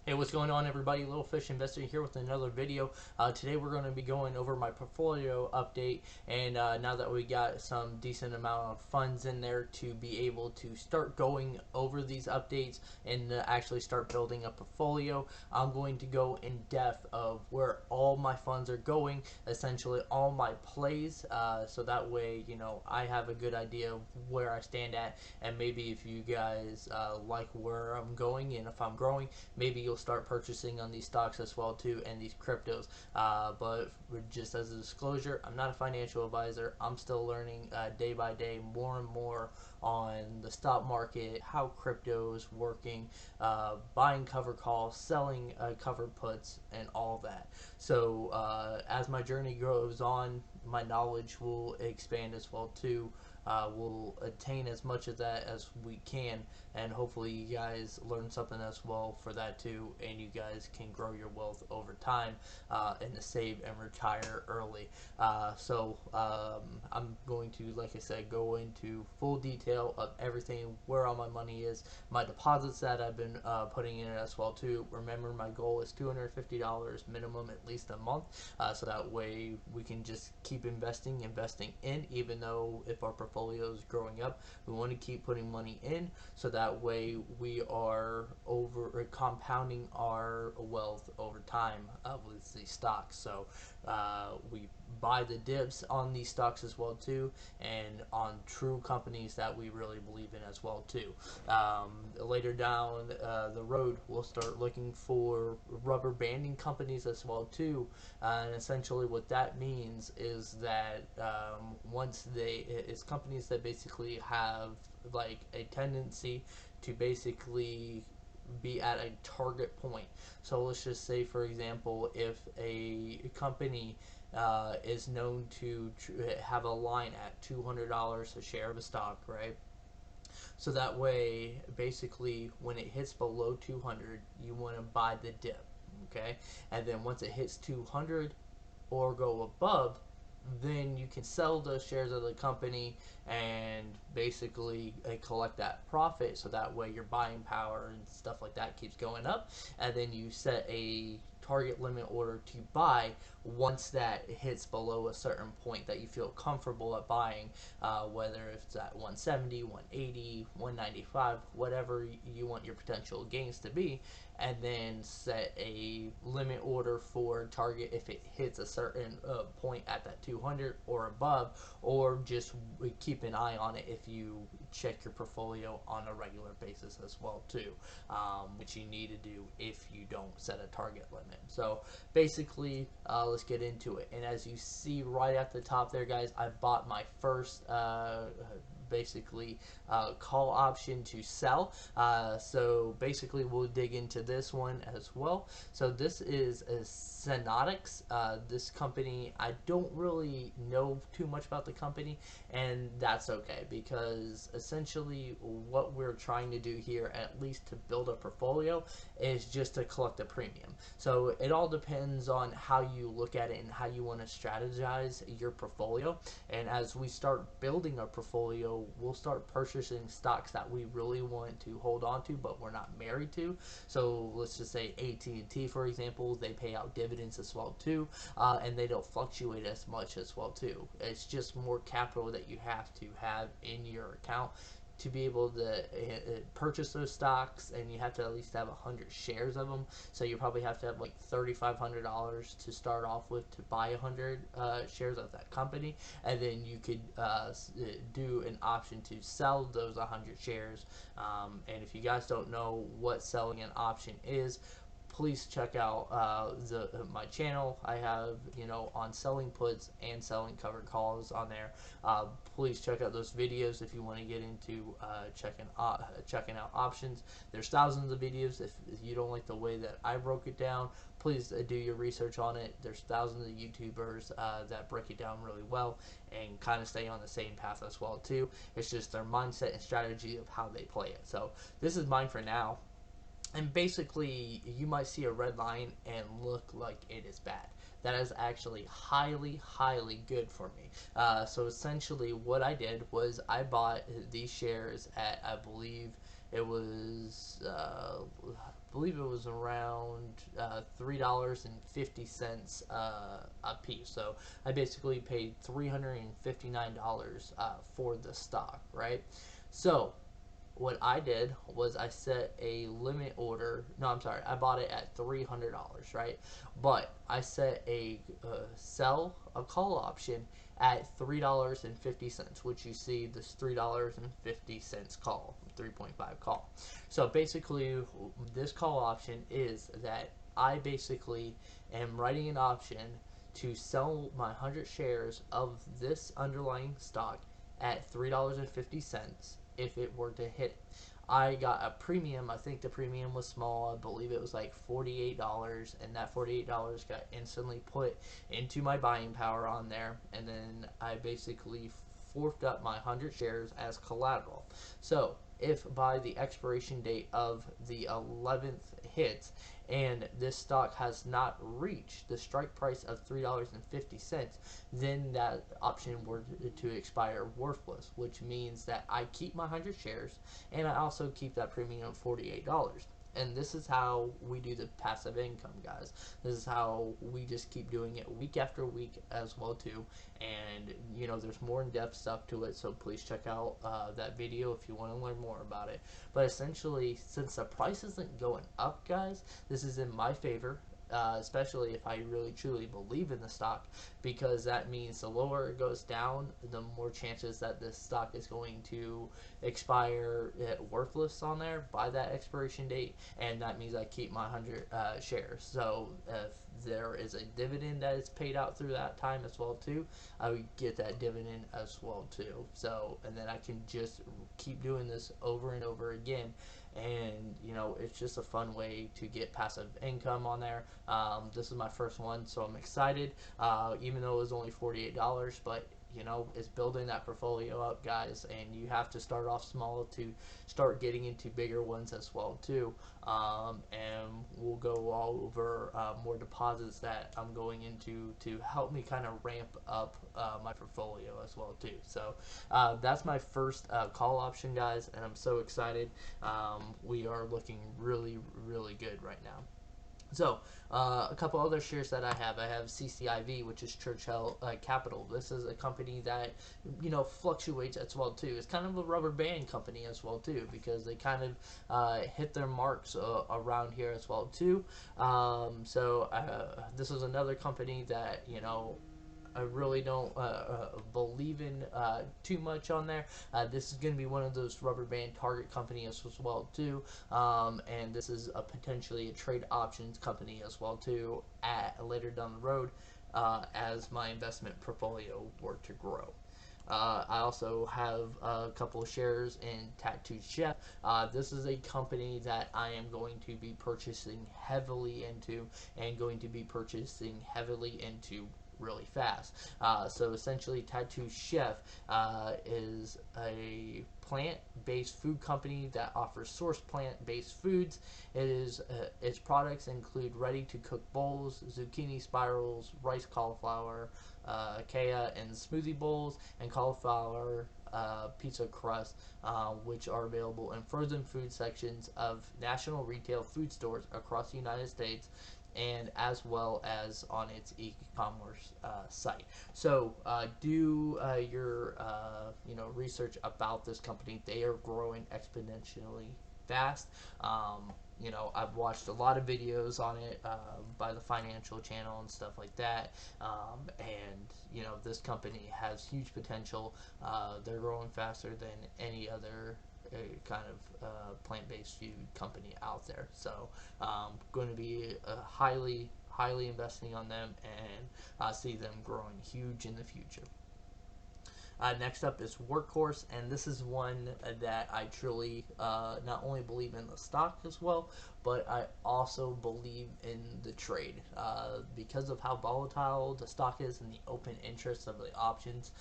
Hey, what's going on, everybody? Little Fish Investor here with another video. Today we're going to be going over my portfolio update, and now that we got some decent amount of funds in there to be able to start going over these updates and actually start building a portfolio, I'm going to go in depth of where all my funds are going, essentially all my plays, so that way, I have a good idea of where I stand at, and maybe if you guys like where I'm going and if I'm growing, maybe you'll start purchasing on these stocks as well too, and these cryptos. But just as a disclosure, I'm not a financial advisor. I'm still learning day by day more and more on the stock market, how crypto is working, buying cover calls, selling covered puts, and all that. So as my journey goes on, my knowledge will expand as well too. We'll attain as much of that as we can, and hopefully you guys learn something as well for that too, and you guys can grow your wealth over time and to save and retire early. I'm going to, like I said, go into full detail of everything, where all my money is, my deposits that I've been putting in as well too. Remember, my goal is $250 minimum at least a month, so that way we can just keep investing in, even though if our portfolio is growing up, we want to keep putting money in, so that way we are compounding our wealth over time with these stocks. So we buy the dips on these stocks as well too, and on true companies that we really believe in as well too. Later down the road, we'll start looking for rubber banding companies as well too, and essentially what that means is that it's companies that basically have like a tendency to basically be at a target point. So let's just say, for example, if a company is known to have a line at $200 a share of a stock, right? So that way, basically, when it hits below 200, you want to buy the dip, okay? And then once it hits 200 or go above, then you can sell those shares of the company and basically collect that profit, so that way your buying power and stuff like that keeps going up, and then you set a target limit order to buy once that hits below a certain point that you feel comfortable at buying, whether it's at 170, 180, 195, whatever you want your potential gains to be, and then set a limit order for target if it hits a certain point at that 200 or above, or just keep an eye on it if you check your portfolio on a regular basis as well too, which you need to do if you don't set a target limit. So basically, let's get into it. And as you see right at the top there, guys, I bought my first basically call option to sell. So basically we'll dig into this one as well. So this is a Synonyx. This company, I don't really know too much about the company, and that's okay, because essentially what we're trying to do here, at least to build a portfolio, is just to collect a premium. So it all depends on how you look at it and how you want to strategize your portfolio. And as we start building our portfolio, we'll start purchasing stocks that we really want to hold on to, but we're not married to. So let's just say AT&T, for example, they pay out dividends as well too, and they don't fluctuate as much as well too. It's just more capital that you have to have in your account to be able to purchase those stocks, and you have to at least have 100 shares of them. So you probably have to have like $3,500 to start off with to buy 100 shares of that company, and then you could do an option to sell those 100 shares. And if you guys don't know what selling an option is, please check out my channel. I have, on selling puts and selling covered calls on there. Please check out those videos if you want to get into checking out options. There's thousands of videos. If you don't like the way that I broke it down, please do your research on it. There's thousands of YouTubers that break it down really well and kind of stay on the same path as well too. It's just their mindset and strategy of how they play it. So this is mine for now. And basically, you might see a red line and look like it is bad. That is actually highly, highly good for me. So essentially what I did was I bought these shares at, I believe it was believe it was around $3.50 a piece. So I basically paid $359 for the stock, right? So what I did was I set a limit order. No, I'm sorry. I bought it at $300, right? But I set a a call option at $3.50, which you see this $3.50 call, 3.5 call. So basically, this call option is that I basically am writing an option to sell my 100 shares of this underlying stock at $3.50 if it were to hit. I got a premium. I think the premium was small. I believe it was like $48, and that $48 got instantly put into my buying power on there, and then I basically forked up my 100 shares as collateral. So if by the expiration date of the 11th hits and this stock has not reached the strike price of $3.50, then that option were to expire worthless, which means that I keep my 100 shares and I also keep that premium of $48. And this is how we do the passive income, guys. This is how we just keep doing it week after week as well too. And there's more in-depth stuff to it, so please check out that video if you want to learn more about it. But essentially, since the price isn't going up, guys, this is in my favor. Especially if I really truly believe in the stock, because that means the lower it goes down, the more chances that this stock is going to expire worthless on there by that expiration date, and that means I keep my 100 shares. So if there is a dividend that is paid out through that time as well too, I would get that dividend as well too. So, and then I can just keep doing this over and over again. And it's just a fun way to get passive income on there. This is my first one, so I'm excited, even though it was only $48, but it's building that portfolio up, guys, and you have to start off small to start getting into bigger ones as well too. And we'll go all over more deposits that I'm going into to help me kind of ramp up my portfolio as well too. So that's my first call option, guys, and I'm so excited. We are looking really, really good right now. So, a couple other shares that I have CCIV, which is Churchill Capital. This is a company that, fluctuates as well too. It's kind of a rubber band company as well too, because they kind of hit their marks around here as well too. So, this is another company that, I really don't believe in too much on there. This is going to be one of those rubber band target companies as well too, and this is potentially a trade options company as well too later down the road as my investment portfolio were to grow. I also have a couple of shares in Tattoo Chef. This is a company that I am going to be purchasing heavily into and going to be purchasing heavily into really fast. So essentially, Tattoo Chef is a plant-based food company that offers source plant-based foods. Its products include ready-to-cook bowls, zucchini spirals, rice cauliflower, kale and smoothie bowls, and cauliflower pizza crust, which are available in frozen food sections of national retail food stores across the United States, and as well as on its e-commerce site. So do your research about this company. They are growing exponentially fast. I've watched a lot of videos on it by the Financial Channel and stuff like that, and this company has huge potential. They're growing faster than any other kind of plant-based food company out there. So going to be highly investing on them, and see them growing huge in the future. Next up is Workhorse, and this is one that I truly not only believe in the stock as well, but I also believe in the trade because of how volatile the stock is and the open interest of the options.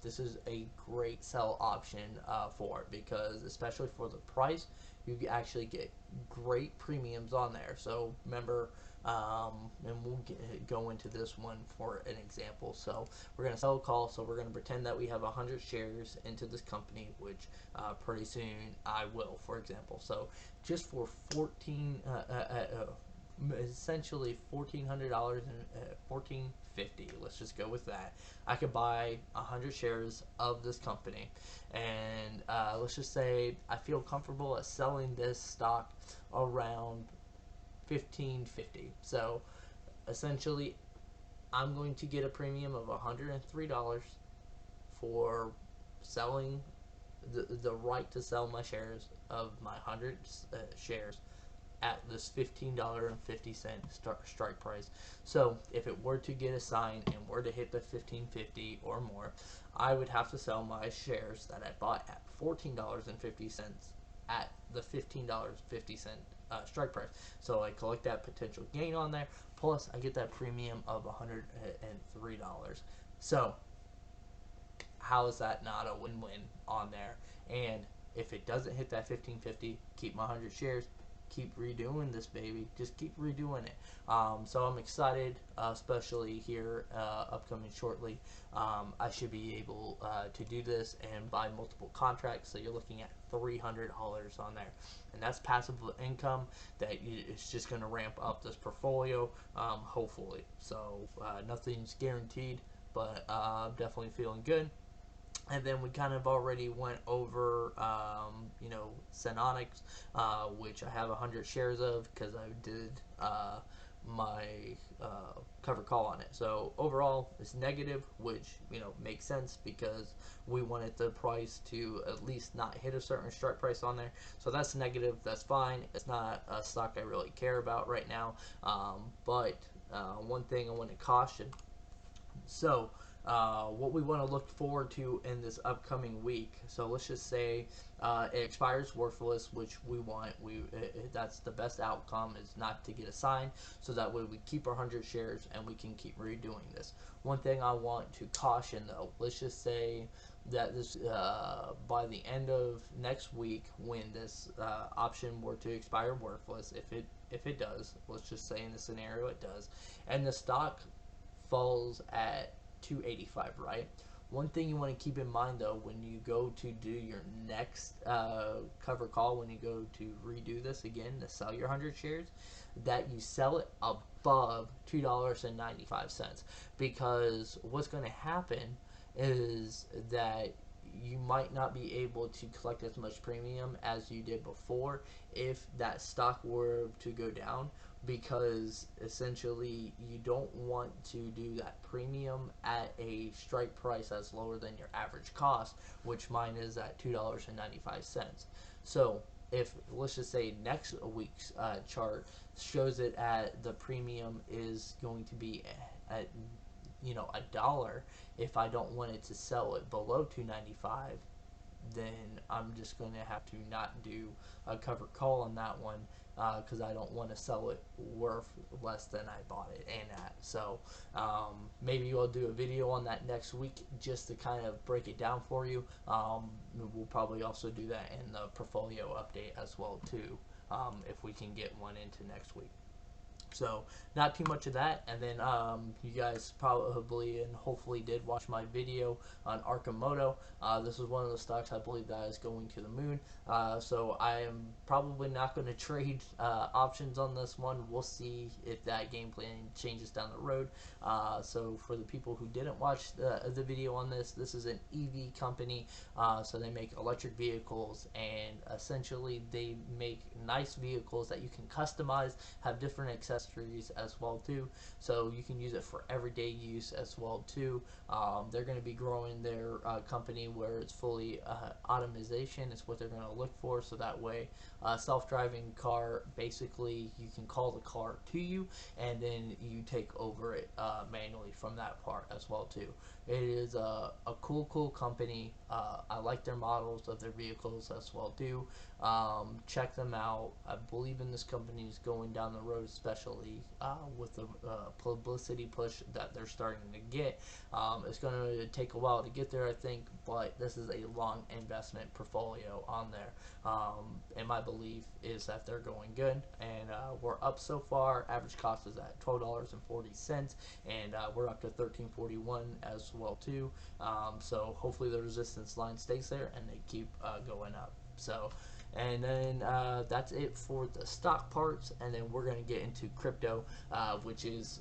This is a great sell option for it, because especially for the price, you actually get great premiums on there. So remember, and we'll go into this one for an example. So we're going to sell a call. So we're going to pretend that we have 100 shares into this company, which pretty soon I will, for example. So just for essentially $1,400 and $1,450. Let's just go with that. I could buy 100 shares of this company, and let's just say I feel comfortable at selling this stock around $1,550. So essentially, I'm going to get a premium of $103 for selling the right to sell my shares of my 100 shares at this $15.50 strike price. So if it were to get assigned and were to hit the $15.50 or more, I would have to sell my shares that I bought at $14.50 at the $15.50 strike price. So I collect that potential gain on there, plus I get that premium of $103. So how is that not a win-win on there? And if it doesn't hit that $15.50, keep my 100 shares, keep redoing this, baby. Just keep redoing it. So I'm excited, especially here upcoming shortly. I should be able to do this and buy multiple contracts. So you're looking at $300 on there, and that's passive income that it's just going to ramp up this portfolio, hopefully. So nothing's guaranteed, but I'm definitely feeling good. And then we kind of already went over, Synonyx, which I have 100 shares of because I did my cover call on it. So overall, it's negative, which makes sense because we wanted the price to at least not hit a certain strike price on there. So that's negative. That's fine. It's not a stock I really care about right now. But one thing I want to caution. So what we want to look forward to in this upcoming week. So let's just say it expires worthless, which we want. That's the best outcome, is not to get assigned, so that way we keep our 100 shares and we can keep redoing this. One thing I want to caution though, let's just say that this by the end of next week, when this option were to expire worthless, if it does, let's just say in the scenario it does, and the stock falls at 285, right? One thing you want to keep in mind though, when you go to do your next cover call, when you go to redo this again to sell your 100 shares, that you sell it above $2.95, because what's going to happen is that you might not be able to collect as much premium as you did before if that stock were to go down, because essentially you don't want to do that premium at a strike price that's lower than your average cost, which mine is at $2.95. So if, let's just say, next week's chart shows it at the premium is going to be at $1, if I don't want it to sell it below $2.95, then I'm just going to have to not do a cover call on that one, because I don't want to sell it worth less than I bought it in at. So maybe I'll do a video on that next week just to kind of break it down for you. We'll probably also do that in the portfolio update as well too, if we can get one into next week. So not too much of that. And then you guys probably and hopefully did watch my video on Arkamoto. This is one of the stocks I believe that is going to the moon. So I am probably not going to trade options on this one. We'll see if that game plan changes down the road. So for the people who didn't watch the video on this is an EV company. So they make electric vehicles, and essentially they make nice vehicles that you can customize, have different accessories as well too, so you can use it for everyday use as well too. They're going to be growing their company where it's fully automation is what they're going to look for, so that way self-driving car, basically you can call the car to you and then you take over it manually from that part as well too. It is a cool company. I like their models of their vehicles as well too. Check them out. I believe in this company is going down the road, especially especially with the publicity push that they're starting to get. It's going to take a while to get there, I think, but this is a long investment portfolio on there. And my belief is that they're going good, and we're up so far. Average cost is at $12.40, and we're up to $13.41 as well too. So hopefully the resistance line stays there and they keep going up. So, and then that's it for the stock parts, and then we're going to get into crypto, which is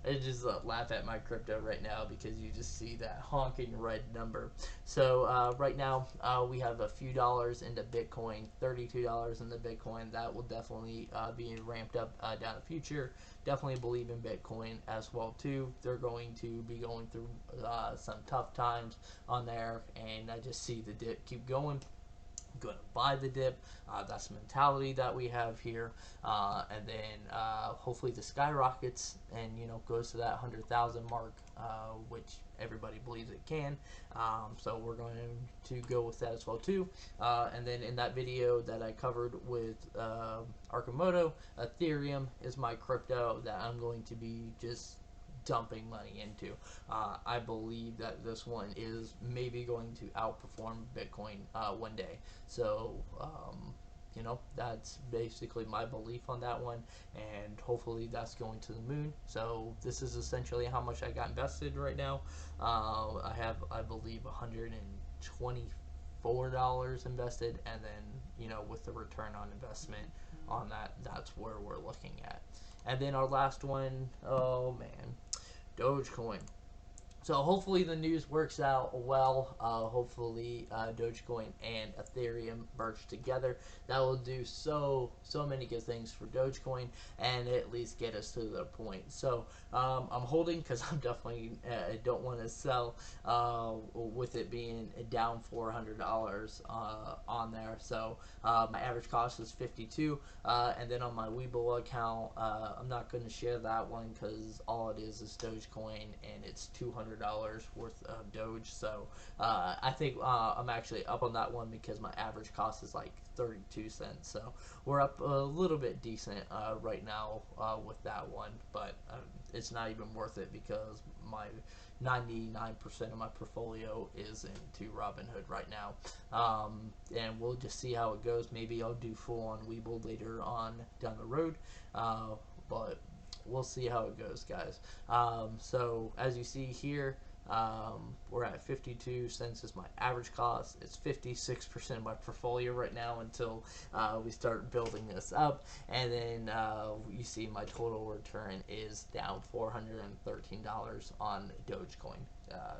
I just laugh at my crypto right now because you just see that honking red number. So right now we have a few dollars into Bitcoin, $32 in the Bitcoin. That will definitely be ramped up down the future. Definitely believe in Bitcoin as well too. They're going to be going through some tough times on there, and I just see the dip keep going. Going to buy the dip. That's the mentality that we have here, and then hopefully the skyrockets and goes to that 100,000 mark, which everybody believes it can. So we're going to go with that as well too. And then in that video that I covered with Arkamoto, Ethereum is my crypto that I'm going to be just dumping money into. I believe that this one is maybe going to outperform Bitcoin one day. So, that's basically my belief on that one, and hopefully that's going to the moon. So this is essentially how much I got invested right now. I have, I believe, $124 invested, and then with the return on investment on that, that's where we're looking at. And then our last one, oh man, Dogecoin. So hopefully the news works out well. Hopefully Dogecoin and Ethereum merge together. That will do so many good things for Dogecoin and at least get us to the point. So I'm holding because I'm definitely don't want to sell with it being down $400 on there. So my average cost is 52, and then on my Webull account, I'm not going to share that one because all it is Dogecoin, and it's $200 worth of Doge. So I think I'm actually up on that one because my average cost is like 32 cents. So we're up a little bit decent right now with that one, but it's not even worth it because my 99% of my portfolio is into Robinhood right now. And we'll just see how it goes. Maybe I'll do full on Webull later on down the road, but we'll see how it goes, guys. So as you see here, we're at 52 cents is my average cost. It's 56% of my portfolio right now until we start building this up, and then you see my total return is down $413 on Dogecoin.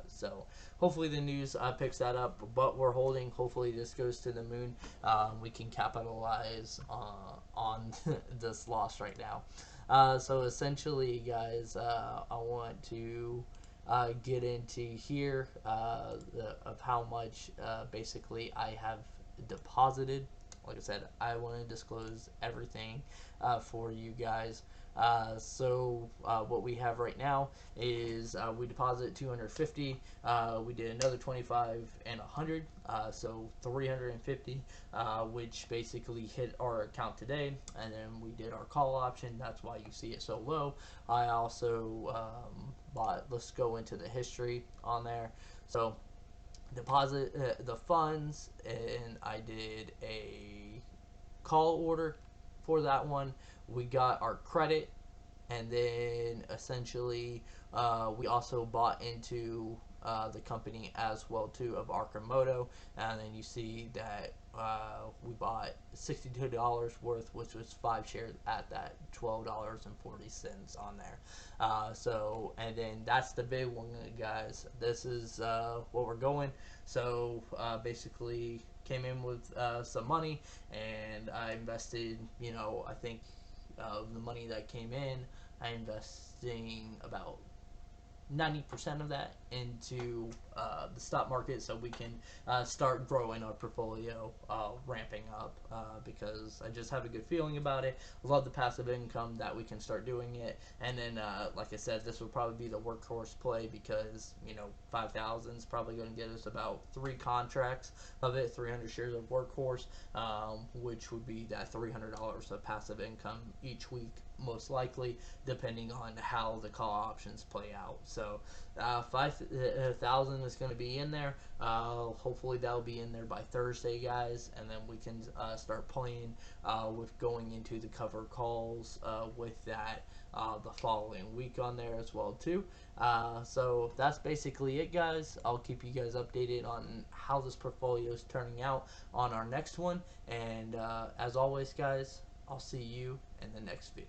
So hopefully the news picks that up, but we're holding. Hopefully this goes to the moon. We can capitalize on this loss right now. So essentially, guys, I want to get into here of how much basically I have deposited. Like I said, I want to disclose everything for you guys. So what we have right now is we deposited 250. We did another 25 and 100, so 350, which basically hit our account today. And then we did our call option. That's why you see it so low. I also bought. Let's go into the history on there. So deposit the funds, and I did a call order for that one. We got our credit, and then essentially we also bought into the company as well too of Arkamoto, and then you see that we bought $62 worth, which was 5 shares at that $12.40 on there. So, and then that's the big one, guys. This is what we're going. So basically came in with some money, and I invested, I think the money that came in, I investing about 90% of that into the stock market, so we can start growing our portfolio, ramping up, because I just have a good feeling about it. Love the passive income that we can start doing it. And then, like I said, this will probably be the workhorse play, because 5,000 is probably going to get us about 3 contracts of it, 300 shares of workhorse, which would be that $300 of passive income each week, most likely, depending on how the call options play out. So 5,000 is going to be in there. Hopefully that'll be in there by Thursday, guys, and then we can start playing with going into the cover calls with that the following week on there as well too. So that's basically it, guys. I'll keep you guys updated on how this portfolio is turning out on our next one, and as always, guys, I'll see you in the next video.